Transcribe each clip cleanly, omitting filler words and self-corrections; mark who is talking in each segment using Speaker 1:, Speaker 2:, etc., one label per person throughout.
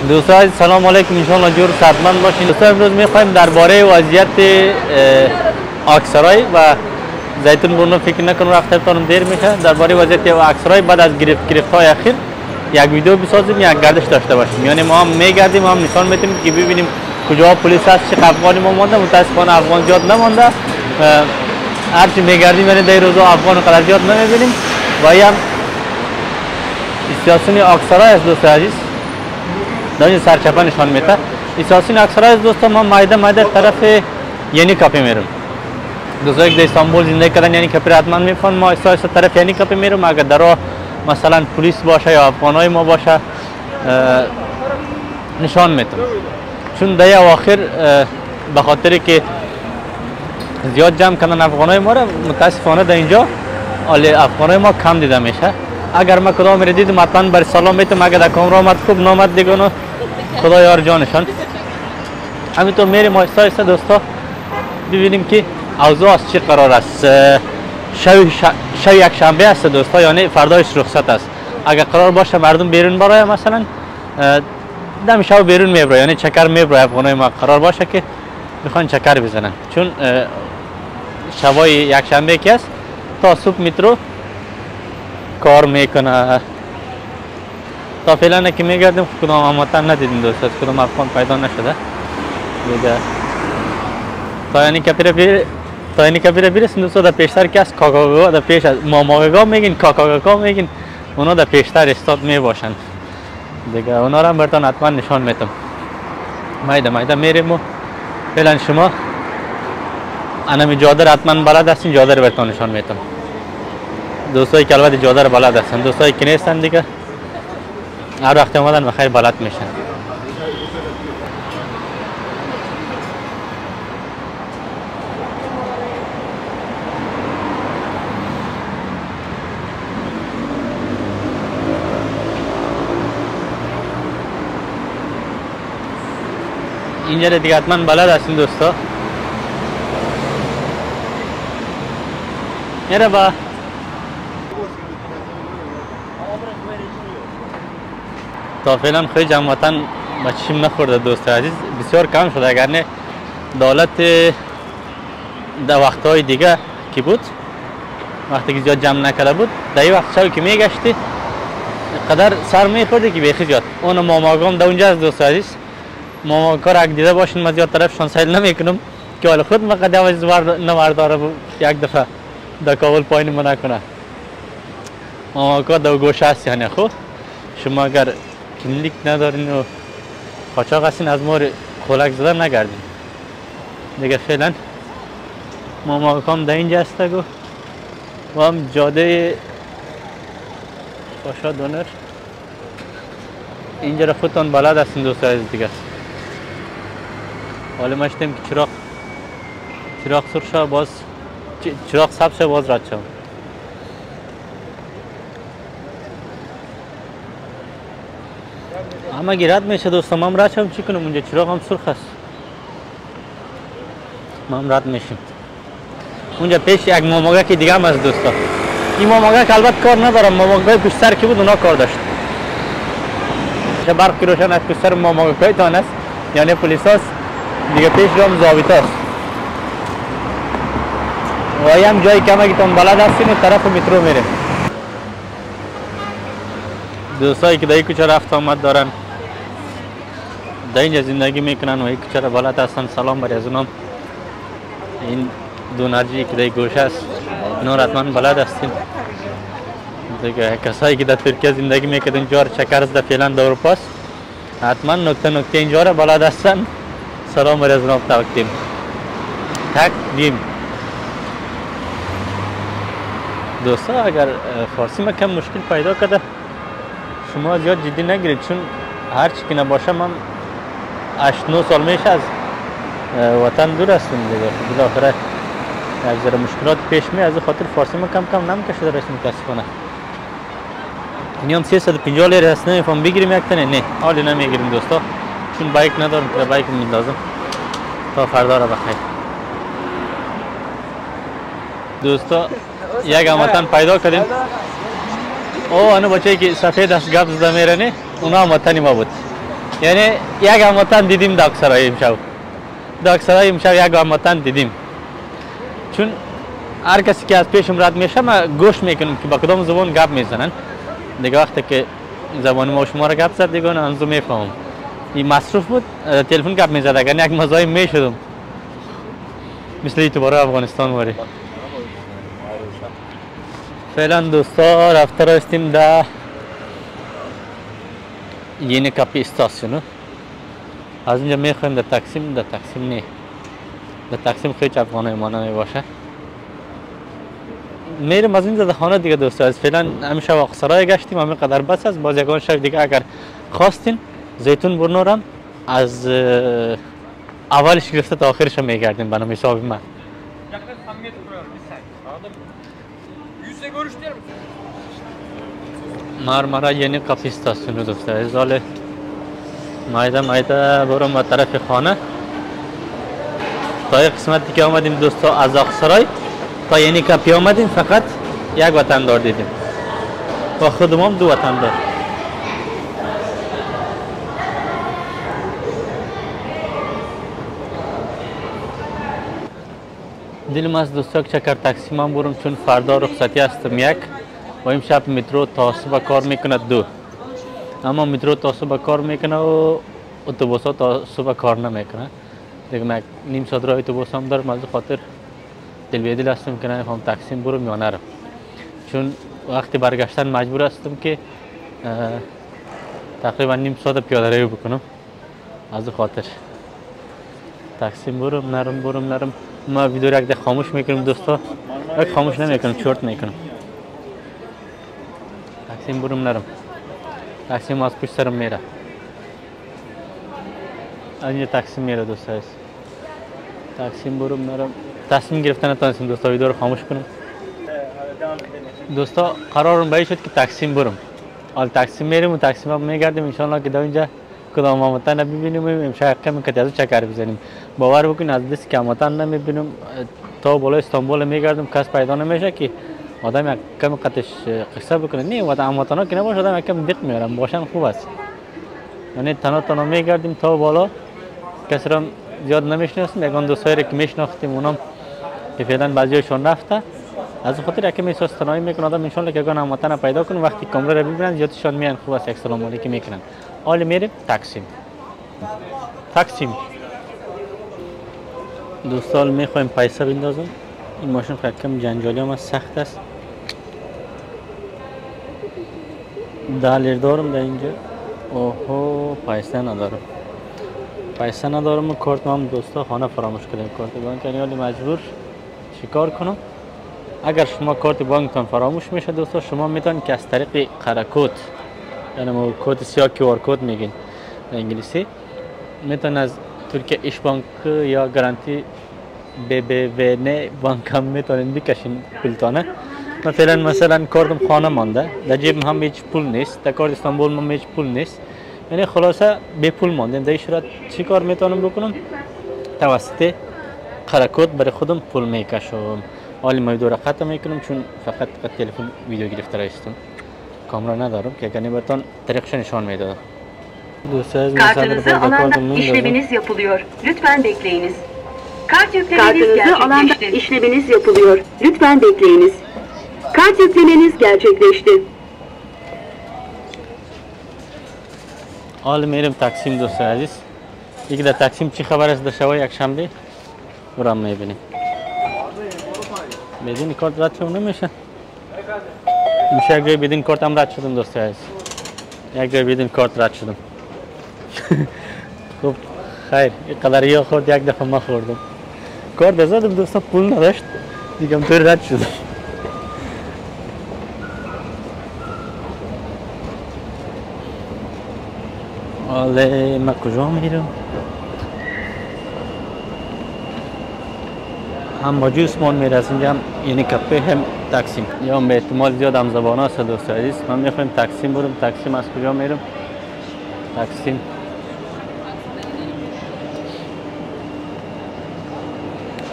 Speaker 1: دوستان سلام علیکم، ان شاء الله جور صحتمند باشین. دوستان امروز میخوایم درباره وضعیت اکسرای و زیتون برنو فکر نکنم رفتارتون دیر میشه. درباره وضعیت اکسرای بعد از گرفت‌های اخیر یک ویدیو بسازیم، یک گردش داشته باشیم. یعنی ما هم میگردیم، هم نشان میدیم که ببینیم کجا پلیس هست، چه افغانی ما مونده. متاسفانه افغان زیاد نمونده. هرچی میگردیم یعنی در روزا افغان قدر زیاد نمیبینیم. و هم استیاسیون اکسرای است دوست عزیز. در این سرچپه نشان میده. استیاسیون اکسرای است دوستان. ما مایده طرف یعنی کپی میرم. دوستایی که در استانبول زندگی کردن یعنی کپی حتما میفهمن. ما استیاس طرف یعنی کپی میرم. اگر در راه مثلا پلیس باشه یا افغانای ما باشه نشان میدم. چون در اواخر به خاطر که زیاد جمع کردن افغانای ما را متاسفانه در اینجا افغانای ما کم دیده میشه. اگر ما کدام رو دیدم حتما بر سلام میتونم. اگر در کامرا آمد خوب نامد دیگه خدا یار جانشان. همینطور میریم آهسته آهسته دوستا ببینیم که اوضاع از چه قرار است. شب یک شنبه است دوستا، یعنی فردایش رخصت است. اگر قرار باشه مردم بیرون برای مثلا دم شب بیرون میبره، یعنی چکر میبره. افغانای ما قرار باشه که میخوان چکر بزنن، چون شبای یک شنبه که است تا صبح مترو کار میکنه. تا فعلا که میگردیم کدام هموطن ندیدیم دوست، کدام افغان پیدا نشده دیگه. تا یعنی کپیره برسیم دوستا در پیشتر که است کاکاگا، در پیش از ماماگا میگین کاکاگا میگین، اونا در پیشتر استاد میباشن دیگه. اونا را هم براتون حتما نشان میدم. مایده میریم و فعلا شما انمی جاده را حتما بلد هستین، جاده را براتون نشان میدم. دوستایی که البته جاده را بلد هستن، دوستایی که نیستن دیگه هر وقت اومدن بخیر بلد میشن. اینجا دیگه حتما بلد هستین دوستا. مرحبا. تا فعلا خیلی جمعیتاً به چشم نخورده دوست عزیز، بسیار کم شده. اگر نه دولت در وقتهای دیگه کی بود، وقتی که زیاد جمع نکرده بود، در این وقت شب که میگشتی قدر سر میخورده که بیخی زیاد. اون ماماگام در اونجا است دوست عزیز. ماماگا را اگه دیده باشین من زیاد طرفشان سیل نمیکنم که حالا خود من قدر از نورداره یک دفعه در کابل پایین ما نکنه. ماماگا در گوشه است یعنی. خب شما اگر کلیک ندارین و قاچاق هستین از ما خلق زدن نگردین دیگه. فعلا ماماگام در اینجا است و هم جاده پاشا دونر اینجا را خودتان بلد هستین دوست عزیز دیگه. حالا ما شدیم که چراغ سرخ شد، باز چراغ سبز شد، باز رد شد. اما گیرد میشه دوستان. من رد شدم چی کنم، اونجا چراغ هم سرخ است. ما رد میشیم. اونجا پیش یک ماماگا که دیگه هم از دوستا. این ماماگا که البته کار ندارم، ماماگا پشت سر که بود اونا کار داشت. برق که روشن از پشت سر ماماگا تان است، یعنی پلیس هست دیگه. پیش رو هم ضابط هست و هم جایی که همه تان بلد هستین طرف مترو میریم. دوستایی که در این کوچه رفت آمد دارن، در اینجا زندگی میکنن و این کوچه را بلد هستن، سلام بر از اونام. این دو نرجی که در گوشه است اینا را حتما بلد هستین دیگه. کسایی که در ترکیه زندگی میکنن اینجا را چکر است، در فعلا در اروپا است، حتما نکته اینجا را بلد هستن. سلام بر از اونام تقدیم. دوستا اگر فارسی ما کم مشکل پیدا کرده شما زیاد جدی نگیرید، چون هر چی که نباشه من 8-9 سال میشه از وطن دور هستم دیگه. بالاخره یک ذره مشکلات پیش می، از خاطر فارسی ما کم نمیکشه درست متاسفانه. این هم 350 لیره هست، نمیفهم بگیریم یک تنه. نه حالی نمیگیریم دوستا، چون بایک ندارم که بایک میندازم. تا فردا را بخیر دوستا. یک هموطن پیدا کردیم. او انا بچه‌ای که سفید است گپ زده میرنه، اونا هم وطنی ما بود. یعنی یک هموطن دیدیم داکسرای امشب. داکسرای امشب یک هموطن دیدیم. چون هر کسی که از پیشم رد میشه ما گوش میکنم که با کدام زبان گپ میزنن. دیگه وقتی که زبان ما شما را گپ زد دیگه انزو میفهمم. این مصروف بود تلفن گپ میزد اگر یک مزاحم میشدم. مثل یوتیوبر افغانستان واری. فعلا دوستا رفته رستیم در یعنی کپی استاسیون. از اینجا میخوایم در تقسیم نه. در تقسیم خیلی افغانای ما نمیباشه. میرم از اینجا در خانه دیگه دوستا. از فعلا همیشه واقعسرای گشتیم همین قدر بس است. باز یکان شب دیگه اگر خواستین زیتون برنورم از اولش گرفته تا آخرش میگردیم بنام حساب من. مارمارا یعنی کافی استاسیون دوستا. از حال مایده برم به طرف خانه. تا یک قسمتی که آمدیم دوستا از آقسرای تا یعنی کپی آمدیم فقط یک وطن دار دیدیم و خودم هم 2 وطن دار. دلم از دوستا که چکر تاکسی هم برم چون فردا رخصتی هستم یک و امشب مترو تا صبح کار میکنه 2. اما مترو تا صبح کار میکنه و اتوبوس ها تا صبح کار نمیکنه. دیگه من نیم ساعت راه اتوبوس هم دارم از خاطر دل به دل هستم که نمیخوام تاکسی برم یا نرم. چون وقتی برگشتن مجبور هستم که تقریبا نیم ساعت پیاده روی بکنم. از خاطر تاکسی برم نرم. ما ویدیو را یک خاموش میکنم دوستا. یک خاموش نمیکنم چرت میکنم. تاکسی برم نرم. تاکسی از پشت سرم میره. اینجا تاکسی میره دوستا. تاکسی برم نرم. تصمیم گرفتن نتونستم دوستا ویدیو رو خاموش کنم. دوستا قرارم به این شد که تاکسی برم. حال تاکسی میریم و تاکسی ما میگردیم ان شاء الله که در اینجا کدام هموطن ببینیم امشب کم کتازو چکر بزنیم. باور بکنید از دست که هموطن نمیبینم تا بالا استانبول میگردم کس پیدا نمیشه که آدم یک کم قطش قصه بکنه. نه و هموطنا که نباشه آدم یک کم دق میارم باشن خوب است. یعنی تنها میگردیم تا بالا کسی را زیاد نمیشناسیم. یگان دوستایی که میشناختیم اونم که فعلا بعضیشون رفته از خاطر یکم احساس تنهایی میکنه آدم ان شاء الله که یگان هموطن پیدا کنه وقتی کامera را ببینن زیادشون میان خوب است یک سلام علیکم میکنن. حالا میریم تقسیم دوستان میخوایم پیسه بندازم. این ماشین خیلی کم جنجالی هم سخت است. 10 لیر دارم در اینجا. اوهو پیسه ندارم و کارت هم دوستا خانه فراموش کردم. کارت بانک یعنی مجبور شکار کنم. اگر شما کارت بانکتان فراموش میشه دوستا شما میتونید که از طریق قرکود یعنی کد سیاه QR کد میگین به انگلیسی میتونید از ترکیه ایش بانک یا گارانتی BBVA بانک هم میتونید بکشین پولتانه. مثلا کارتم خانه مانده در جیبم هم هیچ پول نیست. در کارت استانبول هم هیچ پول نیست. یعنی خلاصه بی پول ماندم. در این صورت چی کار میتونم بکنم؟ توسط قرکود برای خودم پول میکشم. حالی ما ویدیو را ختم میکنم چون فقط تلفن ویدیو گرفته رایستم. کامera ندارم که اگر براتون طریقش نشان میدادم.
Speaker 2: Kartınızı alanda işleminiz yapılıyor. Lütfen bekleyiniz. Kart yüklemeniz gerçekleşti. İşleminiz yapılıyor. Lütfen bekleyiniz. Kart yüklemeniz gerçekleşti.
Speaker 1: حال میرم تقسیم دوست عزیز. یکی در تقسیم چی خبر است در شب یک شنبه؟ برام میبینیم. بدون کارت رد شدم نمیشه. میشه یک جای بدون کارت هم رد شدم دوست عزیز. یک جای بدون کارت رد شدم. خب خیر این قدری ها خورد یک دفعه ما خوردم. کارت زدم دوستا پول نداشت. دیگه طور رد شدم. حالا ما کجا میرم؟ هم با جوسمان میرسیم هم یعنی کپه هم تقسیم یا به احتمال زیاد هم زبان هست دوست عزیز. من میخوایم تقسیم برم. تقسیم از کجا میرم؟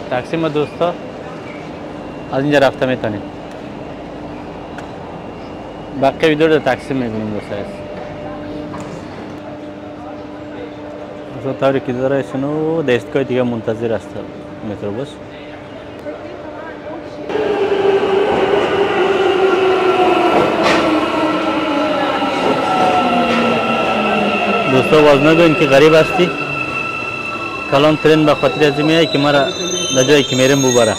Speaker 1: تقسیم دوستا از اینجا رفته میتونیم. بقیه ویدیو رو تقسیم میبینیم دوست عزیز. دوستان طوری که داره سنو دستگاه دیگه منتظر است متروبوس. دوستان باز نگوین که غریب هستی. کلان ترین به خاطر از میای که مرا در جایی که میرم ببره.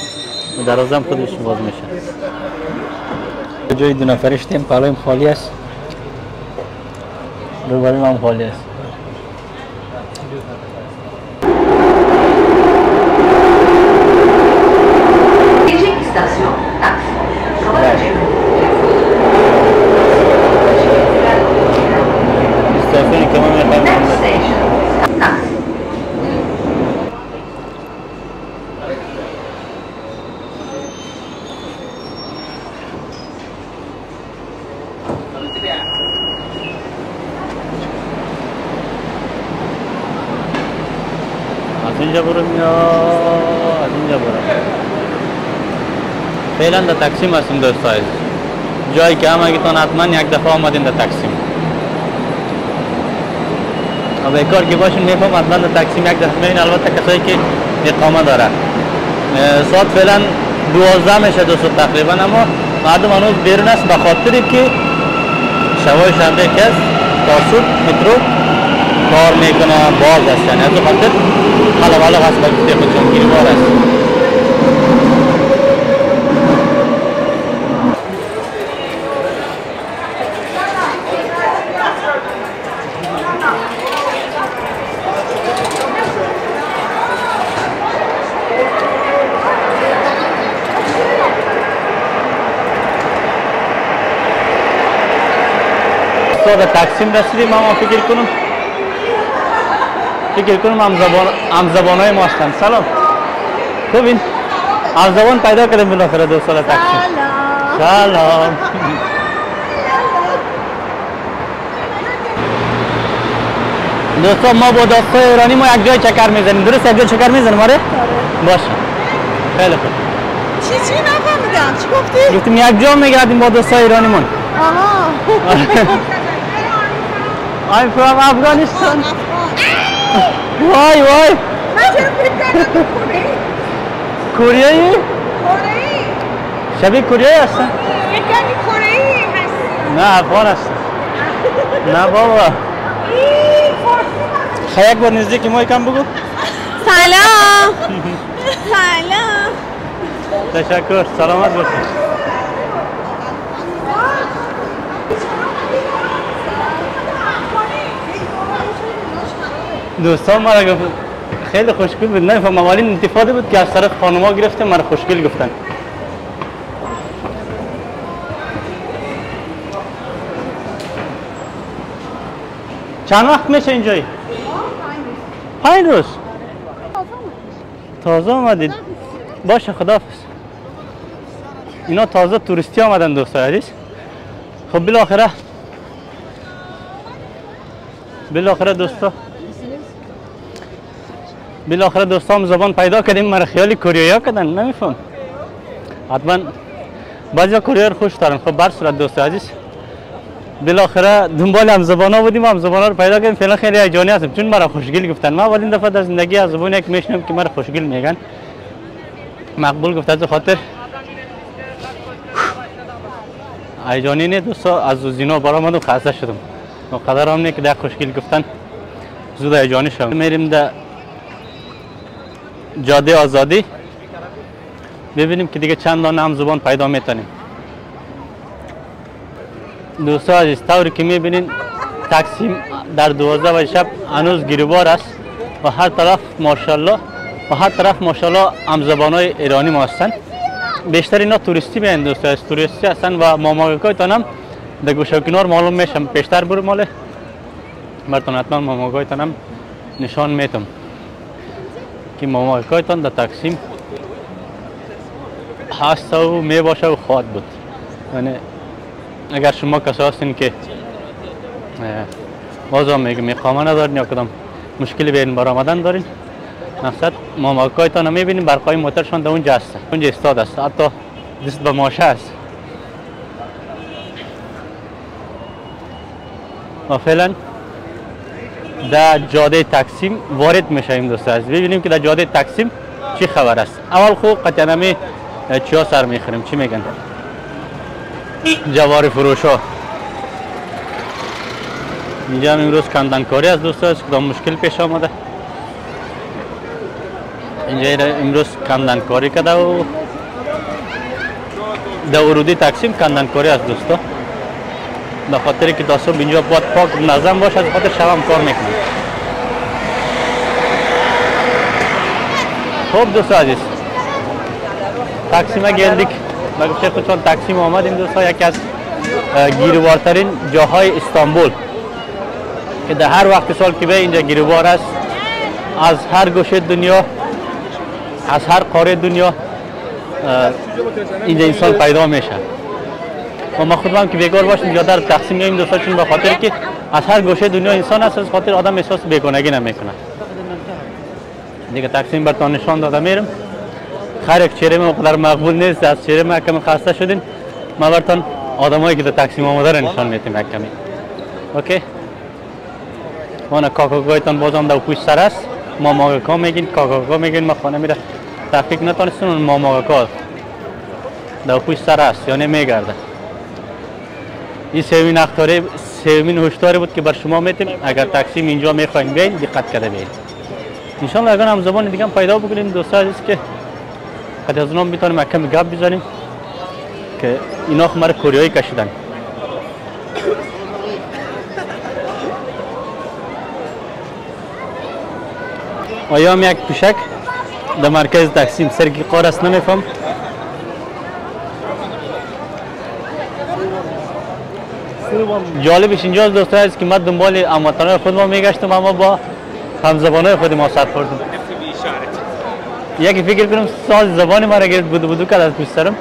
Speaker 1: دروازم خودش باز میشه. جای دو نفرش تیم پالویم خالی است. روبرویم هم خالی است. استافونی که ما میخوایم از اینجا برم یا از اینجا برم. فعلا در تقسیم هستیم دوستان. جایی که همگیتان حتما یک دفعه آمدین در تقسیم. به کار که باشین میفهم حتما در تقسیم یک دفعه میبین. البته کسایی که اقامه داره. ساعت فعلا 12 میشه دوستان تقریبا، اما مردم هنوز بیرون است به خاطری که شبای شنبه که است تا صبح مترو کار میکنه باز است، یعنی از خاطر خلق هست به گفته خودشون گیربار است. به تقسیم رسیدیم. اما فکر کنم هم زبان های ما هستند. سلام خوبین؟ هم زبان پیدا کردیم بالاخره دوستان تقسیم. سلام. دوستان ما با دوستای ایرانی ما یک جای چکر میزنیم. درست یک جای چکر میزنیم؟ آره باشه خیلی خوب.
Speaker 3: چی نفهمیدم چی گفتی؟
Speaker 1: گفتیم یک جا میگردیم با دوستای ایرانی من. I'm from Afghanistan. وای وای. کوریایی؟ شبیه کوریایی هستن؟
Speaker 3: یکمی کوریایی هست.
Speaker 1: نه افغان هستن. نه بابا. خیلی یک بار نزدیکی ما یکم بگو.
Speaker 3: سلام. سلام.
Speaker 1: تشکر. سلامت باشید. دوستان ما را گفت خیلی خوشگل بود. نفهم اولین انتفاده بود که از طرف خانوما گرفتم مرا خوشگل گفتن. چند وقت میشه اینجایی؟ 5 روز. تازه آمدید. باشه خداحافظ. اینا تازه توریستی آمدن دوستان عزیز. خب بالاخره دوستام زبان پیدا کردیم. مرا خیالی کوریایی کردن. نمیفهم حتما بعضی کوریایی خوش دارن. خب بر صورت دوست عزیز بالاخره دنبال هم زبان ها بودیم، هم زبان ها رو پیدا کردیم. فعلا خیلی هیجانی هستم چون مرا خوشگل گفتن. من اولین دفعه در زندگی از زبان یک میشنم که مرا خوشگل میگن. مقبول گفت از خاطر هیجانی نه دوستا. از زینا برآمدم خسته شدم. مقدر هم نه که در خوشگل گفتن زود هیجانی شدم. میریم در جاده آزادی ببینیم که دیگه چند دانه هم زبان پیدا میتونیم. دوستا عزیز طوری که میبینین تقسیم در 12 بجه شب هنوز گیربار است و هر طرف ماشاءالله هم زبانای ایرانی ما هستن. بیشتر اینا توریستی میان دوستا، از توریستی هستن و ماماگایتان هم در گوشه و کنار معلوم میشم. پیشتر برو ماله براتون حتما ماماگایتان هم نشان میتم که ماماگایتان در تقسیم هست و می باشه و خواهد بود. یعنی اگر شما کسی هستین که بازم میگم اقامه ندارین یا کدام مشکلی به این برآمدن دارین، نفست ماماگایتان رو میبینین برقای موترشان در اونجا هست، اونجا استاد است، حتی دست به ماشه است. و فعلا در جاده تقسیم وارد میشیم دوست عزیز. ببینیم که در جاده تقسیم چی خبر است. اول خوب قطعا می چیا سر میخوریم، چی میگن جواری فروش ها. اینجا هم امروز کندنکاری از دوست عزیز کدام مشکل پیش آمده. اینجا امروز کندنکاری کرده و در ورودی تقسیم کندنکاری از دوستا، به خاطر که تا صبح اینجا باید پاک منظم باشه، از خاطر شب هم کار میکنن. خوب دوست عزیز تقسیم گلدیک مگه خودتون تقسیم آمدیم دوستا، یکی از گیروارترین جاهای استانبول که در هر وقت سال که به اینجا گیروار است. از هر گوشه دنیا، از هر قاره دنیا اینجا انسان پیدا میشه و ما خودم که بیگار باشیم زیاده رو تقسیم می‌کنیم دوستا، چون به خاطر که از هر گوشه دنیا انسان است، از خاطر آدم احساس بیگانگی نمیکنه. دیگه تقسیم براتون نشان داده میرم. خیر یک چهره ما قدر مقبول نیست، از چهره ما کمی خسته شدین، ما براتون آدمایی که در تقسیم آمده رو نشان میدیم یک کمی. اوکی وانا کاکاگایتان بازم در پشت سر است. ماماگاکا میگین، کاکاگا میگین، ما خانه میره تحقیق نتونستون. ماماگاکا در پشت سر است یعنی میگرده. این سومین هشداری بود که بر شما میتیم اگر تقسیم اینجا میخواین بیاین دقت کرده بیاین. ان شاء الله اگر هم زبان دیگه هم پیدا بکنیم دوستا عزیز که حتی از اونها میتونیم کم گپ بزنیم که اینا خمر کوریایی کشیدن. آیا هم یک پوشک در مرکز تقسیم سرگی قار است نمیفهم. جالبش اینجاست دوستا است که من دنبال هموطنان خود ما میگشتم اما با همزبانای خود ما سر خوردم. یکی فکر کنم ساز زبان ما را گرفت بودو کرد از پشت سرم.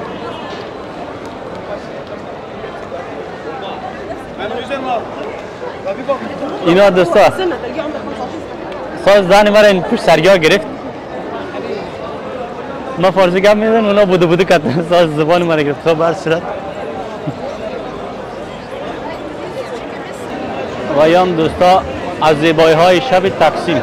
Speaker 1: اینا دوستا ساز زن ما را این پشت سرگاه گرفت. ما فارسی گپ میزنم اونا بودو کرد ساز زبان ما را گرفت. خب هر صورت و ایام دوستا از زیبایی های شب تقسیم.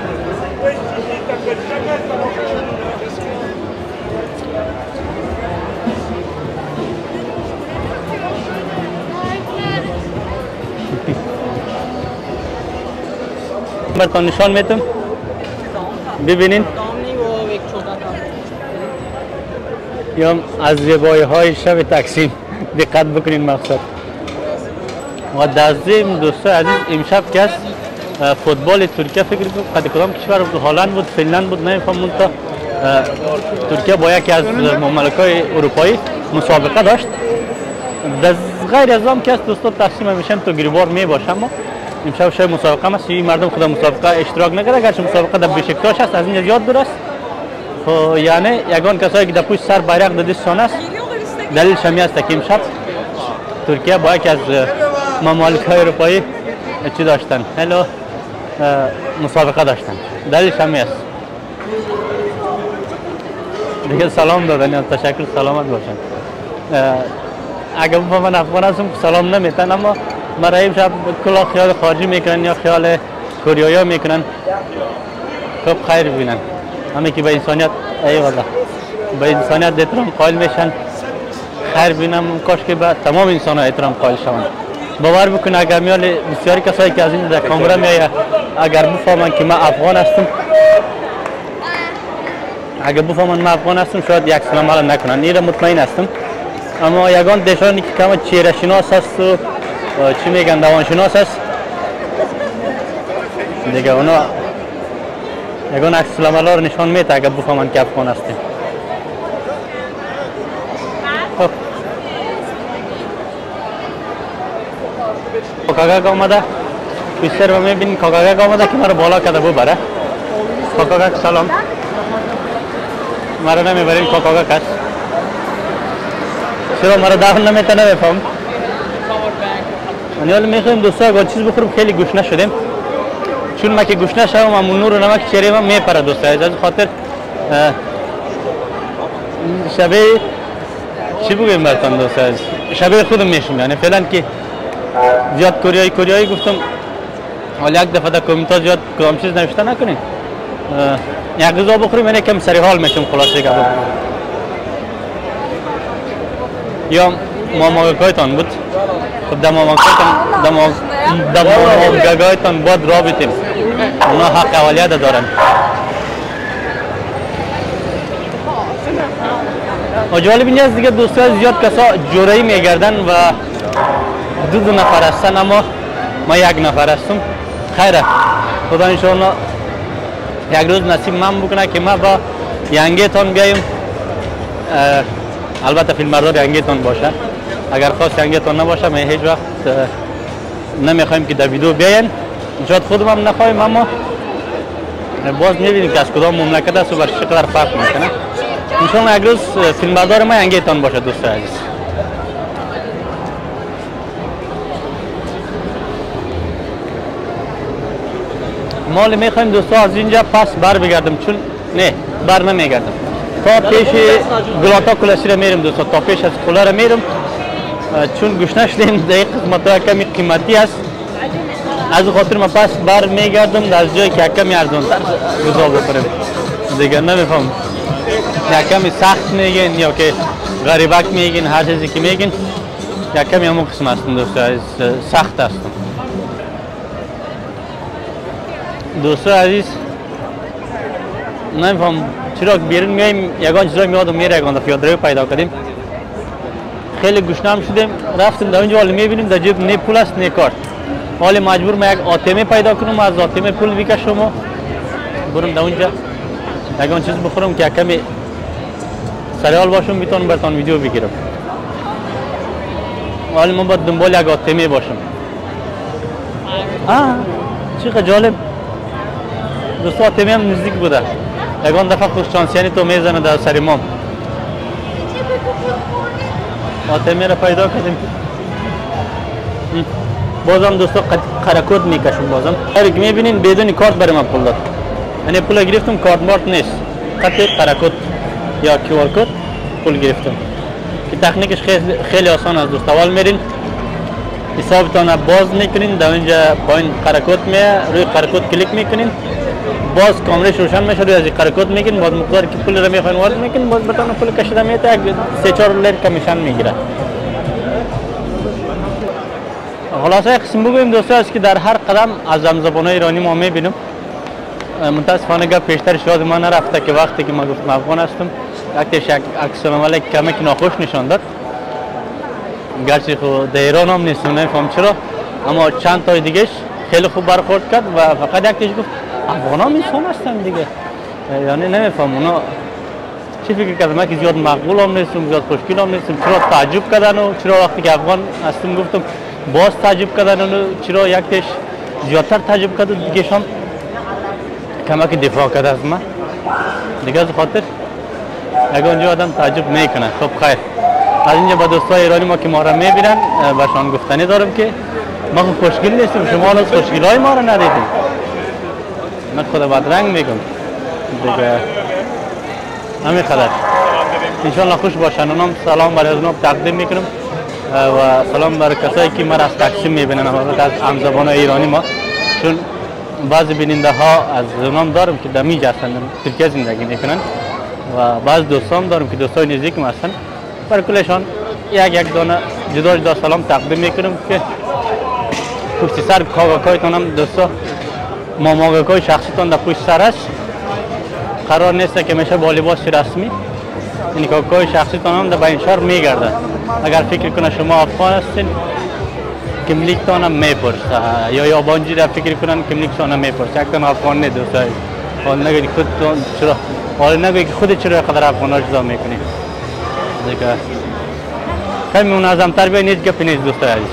Speaker 1: براتون نشان میدم ببینین یا از زیبایی های شب تقسیم دقت بکنین مقصد. و در ضمن دوستان عزیز امشب که است فوتبال ترکیه فکر کنم کدام کشور بود، هلند بود، فنلند بود، نمیفهمم تا ترکیه با یکی از مملکت‌های اروپایی مسابقه داشت. در غیر از آن که است دوستان تقسیم میشن تو گریبار می باشه، اما امشب شب مسابقه است. این مردم خود مسابقه اشتراک نکرده گرچه مسابقه در بشکتاش است، از این زیاد دور است. خب یعنی یگان کسایی که در پشت سر بیرق در دستشان است دلیل شمی است که امشب ترکیه با یکی از مملکت‌های اروپایی چی داشتن؟ مسابقه داشتن. دلیلش هم است. دیگه سلام دادن، تشکر، سلامت باشن. اگه من افغان هستم سلام نمیتن، اما مرا امشب کلا خیال خارجی میکنن یا خیال کوریایی میکنن. خب خیر ببینن. همه که به انسانیت ای والله به انسانیت احترام قائل میشن. خیر ببینم کاش که به تمام انسان ها احترام قائل شوند. باور بکن اگر میال بسیاری کسایی که از این در کامرا میآید اگر بفهمن که من افغان هستم، اگر بفهمن من افغان هستم شاید یک سلام علیکم نکنن. این مطمئن هستم. اما یگان دیشانی که کم چهره شناس است و چی میگن دوان شناس است دیگه اونا یگان عکس سلام علیکم رو نشان میده اگر بفهمن که افغان هستیم. خب کاکاگا آمده بیشتر و میبینید کاکاگا آمده که مرا بالا کرده ببره. کاکاگا سلام. مرا نمیبرین کاکاگا کس چرا مرا داخل نمیتونه نمیفهم. من حالا میخوایم دوستا اگر چیز بخورم خیلی گوشنه شدیم، چون ما که گوشنه شدم همون نور و نمک چهره ما میپره دوستا. از خاطر شبه چی بگویم براتون دوستا شبه خودم میشم، یعنی فعلا که زیاد کوریایی گفتم حالا یک دفعه در کامنت زیاد کدام چیز نوشته نکنین. یک غذا بخوریم من کم سری حال میشم خلاصه که یا ماماگایتان بود. خب در ماماگایتان باید را بیتیم. اونا حق اولیت دارن. و جالب اینجاست دیگه دوستان زیاد کسا جورایی میگردن و دو نفر هستن اما ما یک نفر هستم. خیره خدا انشاءالله یک روز نصیب من بکنه که ما با ینگیتان بیاییم. البته فیلمبردار ینگیتان باشه. اگر خواست ینگیتان نباشه ما هیچ وقت نمیخوایم که در ویدیو بیاین. شاید خودم هم نخواهیم اما باز میبینیم که از کدام مملکت است و بر چقدر فرق میکنه. انشاءالله یک روز فیلمبردار ما ینگیتان باشه دوست عزیز. مال میخوایم دوستا از اینجا پس بر بگردم چون نه بر نمیگردم تا پیش گلاتا کلاسی را میرم دوستا تا پیش از کلا را میرم چون گوشنه شدیم در این قسمت ها کمی قیمتی است از خاطر ما پس بر میگردم در جایی که کمی ارزانتر غذا بخوریم دیگه نمیفهم یا کمی سخت میگین یا که غریبک میگین هر چیزی که میگین یا کمی همون قسم هستم دوستا سخت هستم. دوستان عزیز نمیفهم چرا بیرون میایم یگان چیزا میادم میره یگان دفعه یادروی پیدا کردیم خیلی گشنم شدیم رفتیم در اونجا حالا میبینیم در جیب نه پول است نه کارت حالا مجبور ما یک آتمه پیدا کنم از آتمه پول بکشم و برم در اونجا یگان چیز بخورم که کمی سریال باشم میتونم براتون ویدیو بگیرم حالا من باید دنبال یک آتمه باشم. چقدر جالب دوستا آتمه هم نزدیک بوده یکان دفعه خوششانسیانی تو میزنه در سر مام آتمه را پیدا کردیم بازم دوستا قرکود میکشم بازم هر که میبینین بدون کارت برای من پول داد یعنی پول گرفتم کارت مارت نیست قطع قرکود یا کیوار کد پول گرفتم که تکنیکش خیلی آسان است دوستا اول میرین حسابتان باز میکنین در اینجا پایین قرکود میه روی قرکود کلیک میکنین باز کامرش روشن میشه روی از قرکود میگین باز مقدار که پول را میخواین وارد میکنین باز بتونه پول کشیده میته 3-4 لیر کمیشن میگیره. خلاصه قسم بگویم دوستا است که در هر قدم از زبان ایرانی ما میبینیم متاسفانه گپ پیشتر شاید ما نرفته که وقتی که ما گفتم افغان هستم وقتش یک عکس العمل کمک ناخوش نشان داد گرچه خود در ایران هم نیستم نمیفهم چرا اما چند تای دیگهش خیلی خوب برخورد کرد و فقط یک تیش گفت افغان هم انسان هستن دیگه یعنی نمیفهم اونا چی فکر کردم من که زیاد مقبول هم نیستم زیاد خوشگل هم نیستم چرا تعجب کردن و چرا وقتی که افغان هستم گفتم باز تعجب کردن و چرا یک تیش زیادتر تعجب کرد و دیگه شام کمک دفاع کرد از من دیگه از خاطر اگه اونجا آدم تعجب میکنه. خب خیر از اینجا با دوستای ایرانی ما که ما را میبینن برشان گفتنی دارم که ما خوشگل نیستیم شما از خوشگل های ما را ندیدیم من خود بدرنگ میگم دیگه همین خدر انشاءالله خوش باشن اونم سلام برای از اونم تقدیم میکنم و سلام برای کسایی که ما را از تقسیم میبینن از همزبان ایرانی ما چون بعضی بیننده ها از اونام دارم که دمیج هستن ترکیه زندگی میکنن و بعض دوستان دارم که دوستای نزدیکم هستن برای کلشان یک دانه جدا جدا سلام تقدیم میکنم که پشت سر کاغاکایتان هم دوستا ماماگاکای شخصیتان در پشت سر است قرار نیست که میشه با لباس رسمی این کاغاکای شخصیتان هم در بین شهر میگرده اگر فکر کنه شما افغان هستین کملیکتان هم میپرسه یا یابانجی را فکر کنن کملیکتان هم میپرسه یک تن افغان نه دوستای حال نگوی خودتون چرا حال نگوی که خودت چرا قدر افغانا جدا میکنی دیگه کمی منظم‌تر بیاین هیچ گپی نیست دوستای عزیز.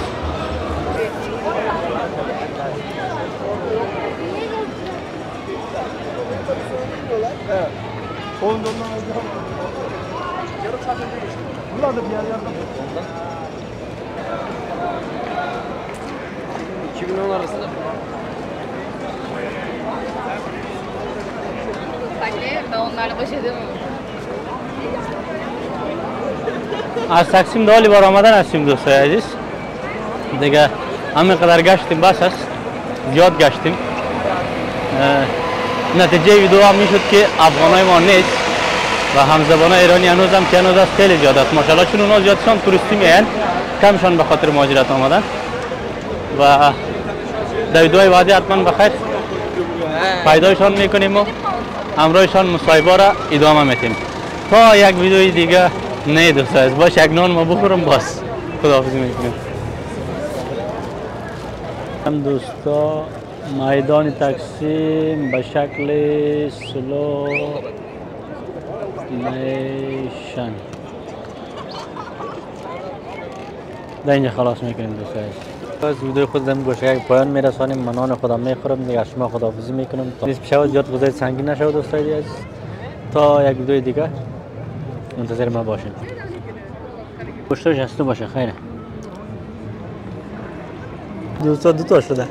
Speaker 3: Ben onlarla baş edemem.
Speaker 1: از تقسیم دالی بار آمدن هستیم دوستای عزیز دیگه همین قدر گشتیم بس است زیاد گشتیم. نتیجه ویدیو هم میشد که افغانای ما نیست و همزبان ایرانی هنوز هم که هنوز است خیلی زیاد است ماشاءالله، چون اونها زیادشان توریستی میان، کمشان به خاطر مهاجرت آمدن. و در ویدیوهای بعدی حتما بخیر پیدایشان میکنیم و همراهشان مصاحبه را ادامه میتیم تا یک ویدیوی دیگه. نه دوستا باش یک نان ما بخورم باز خداحافظی میکنیم. هم دوستا میدان تقسیم به شکل سلو میشن در اینجا خلاص میکنیم دوستا. از ویدیو خود هم گوشه یک پایان میرسانیم. من نان خودم میخورم دیگه، شما خداحافظی میکنم. نیست بشه زیاد غذای سنگین نشود دوستای دیگه. تا یک ویدیو دیگه منتظر ما باشین. گوشتش هستو باشه خیره دوستا. دو تا شده.